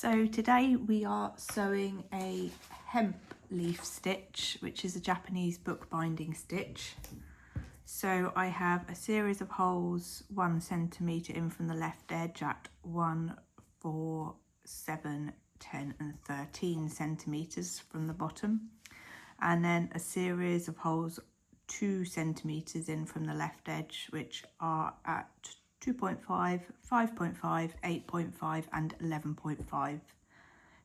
So today we are sewing a hemp leaf stitch, which is a Japanese bookbinding stitch. So I have a series of holes 1 centimetre in from the left edge at 1, 4, 7, 10 and 13 centimetres from the bottom, and then a series of holes 2 centimetres in from the left edge, which are at 2.5, 5.5, 8.5 and 11.5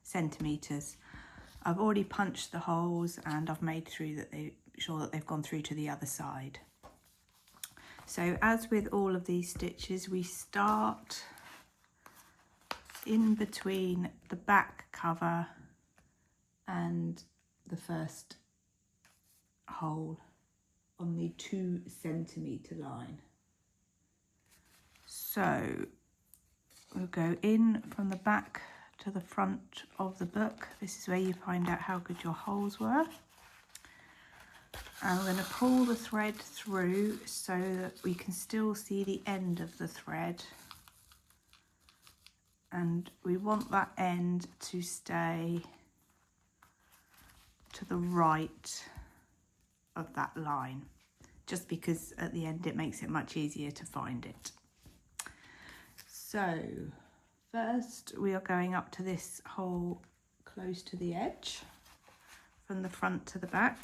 centimetres. I've already punched the holes and I've made sure that they've gone through to the other side. So as with all of these stitches, we start in between the back cover and the first hole on the 2 centimetre line. So we'll go in from the back to the front of the book. This is where you find out how good your holes were. And we're going to pull the thread through so that we can still see the end of the thread. And we want that end to stay to the right of that line, just because at the end it makes it much easier to find it. So first we are going up to this hole close to the edge, from the front to the back.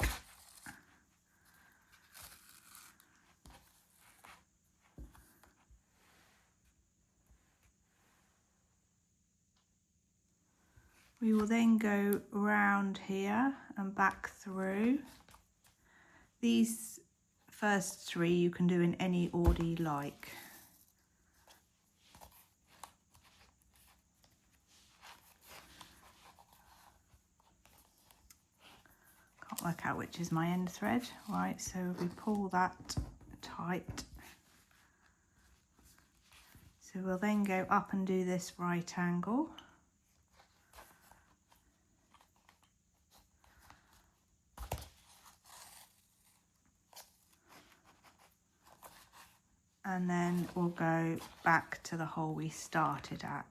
We will then go round here and back through. These first 3 you can do in any order you like. Can't work out which is my end thread. Right, so we pull that tight. So we'll then go up and do this right angle. And then we'll go back to the hole we started at.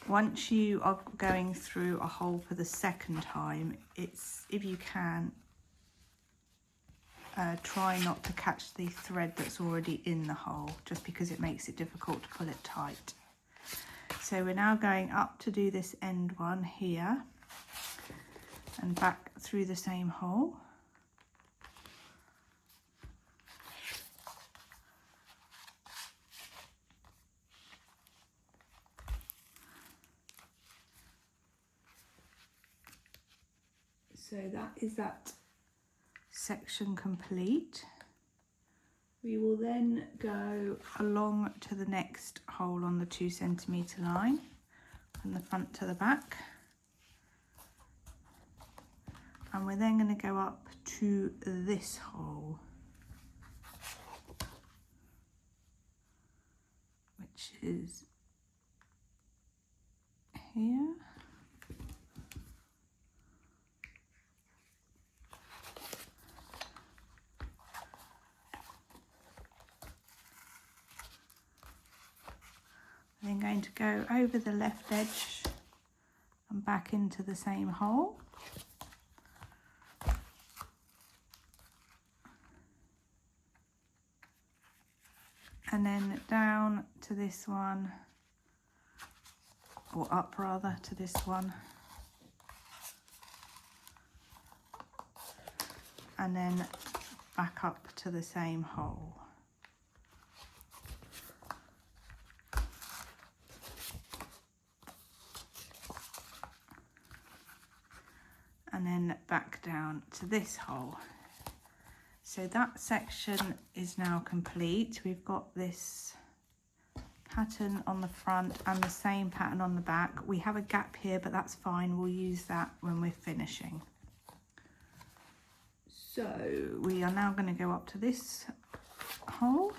Once you are going through a hole for the second time, if you can, try not to catch the thread that's already in the hole, just because it makes it difficult to pull it tight. So we're now going up to do this end one here and back through the same hole. So that is that section complete. We will then go along to the next hole on the 2 centimetre line, from the front to the back. And we're then going to go up to this hole, which is here. Then going to go over the left edge and back into the same hole. And then down to this one, or up rather to this one. And then back up to the same hole. And then back down to this hole. So that section is now complete. We've got this pattern on the front and the same pattern on the back. We have a gap here, but that's fine. We'll use that when we're finishing. So we are now going to go up to this hole.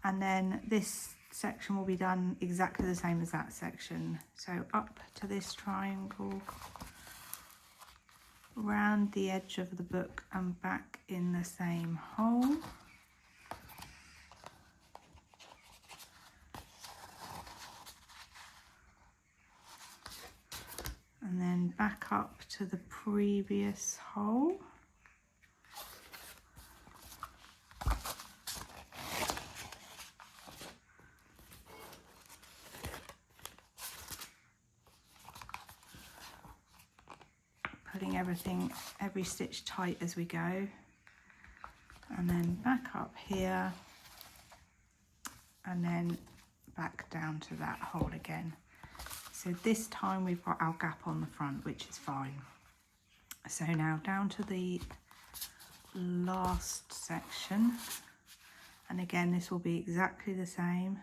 And then this section will be done exactly the same as that section. So up to this triangle round the edge of the book and back in the same hole. And then back up to the previous hole. Putting every stitch tight as we go. And then back up here. And then back down to that hole again. So this time we've got our gap on the front, which is fine. So now down to the last section. And again, this will be exactly the same.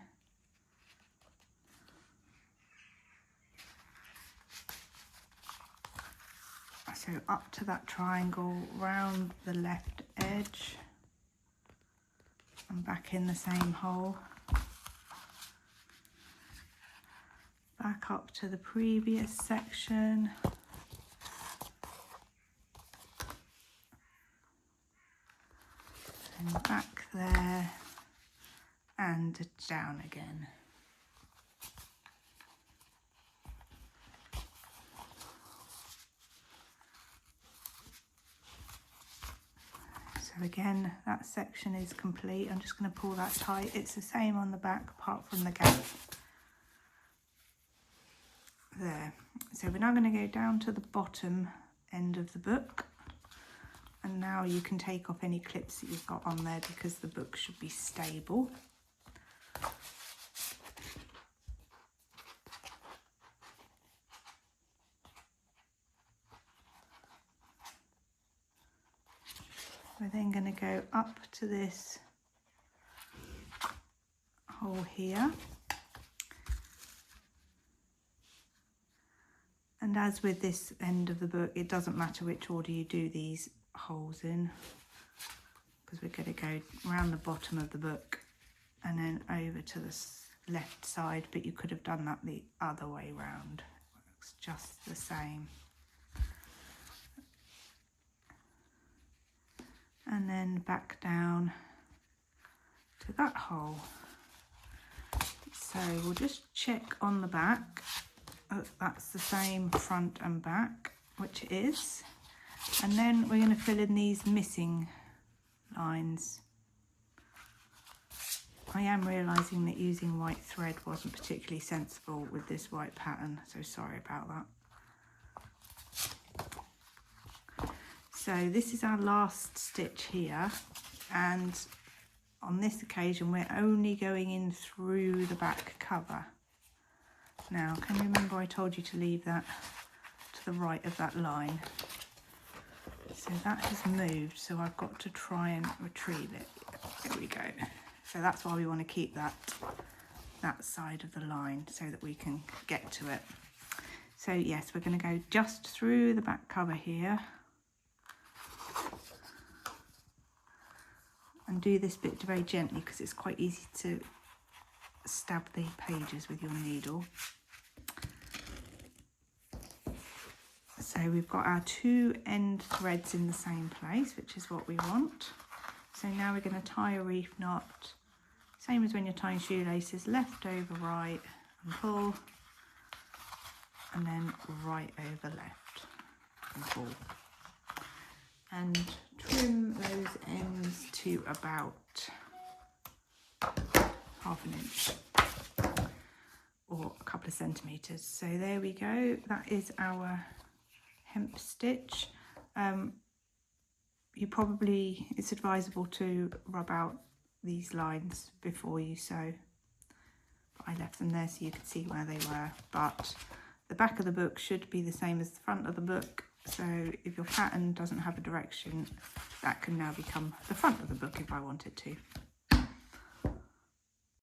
So up to that triangle, round the left edge, and back in the same hole. Back up to the previous section. And back there, and down again. So again, that section is complete. I'm just going to pull that tight. It's the same on the back apart from the gap. There. So we're now going to go down to the bottom end of the book. And now you can take off any clips that you've got on there because the book should be stable. We're then going to go up to this hole here. And as with this end of the book, it doesn't matter which order you do these holes in, because we're going to go around the bottom of the book and then over to the left side, but you could have done that the other way round. It works just the same. And then back down to that hole. So we'll just check on the back. That's the same front and back, which it is. And then we're going to fill in these missing lines. I am realising that using white thread wasn't particularly sensible with this white pattern, so sorry about that. So this is our last stitch here, and on this occasion we're only going in through the back cover. Now, can you remember I told you to leave that to the right of that line? So that has moved, so I've got to try and retrieve it. There we go. So that's why we want to keep that side of the line so that we can get to it. So yes, we're going to go just through the back cover here. And do this bit very gently because it's quite easy to stab the pages with your needle. So we've got our two end threads in the same place, which is what we want. So now we're going to tie a reef knot, same as when you're tying shoelaces, left over right and pull, and then right over left and pull. And trim those ends to about half an inch or a couple of centimetres. So there we go, that is our hemp stitch. It's advisable to rub out these lines before you sew, but I left them there so you could see where they were. But the back of the book should be the same as the front of the book, so if your pattern doesn't have a direction, that can now become the front of the book if I wanted to.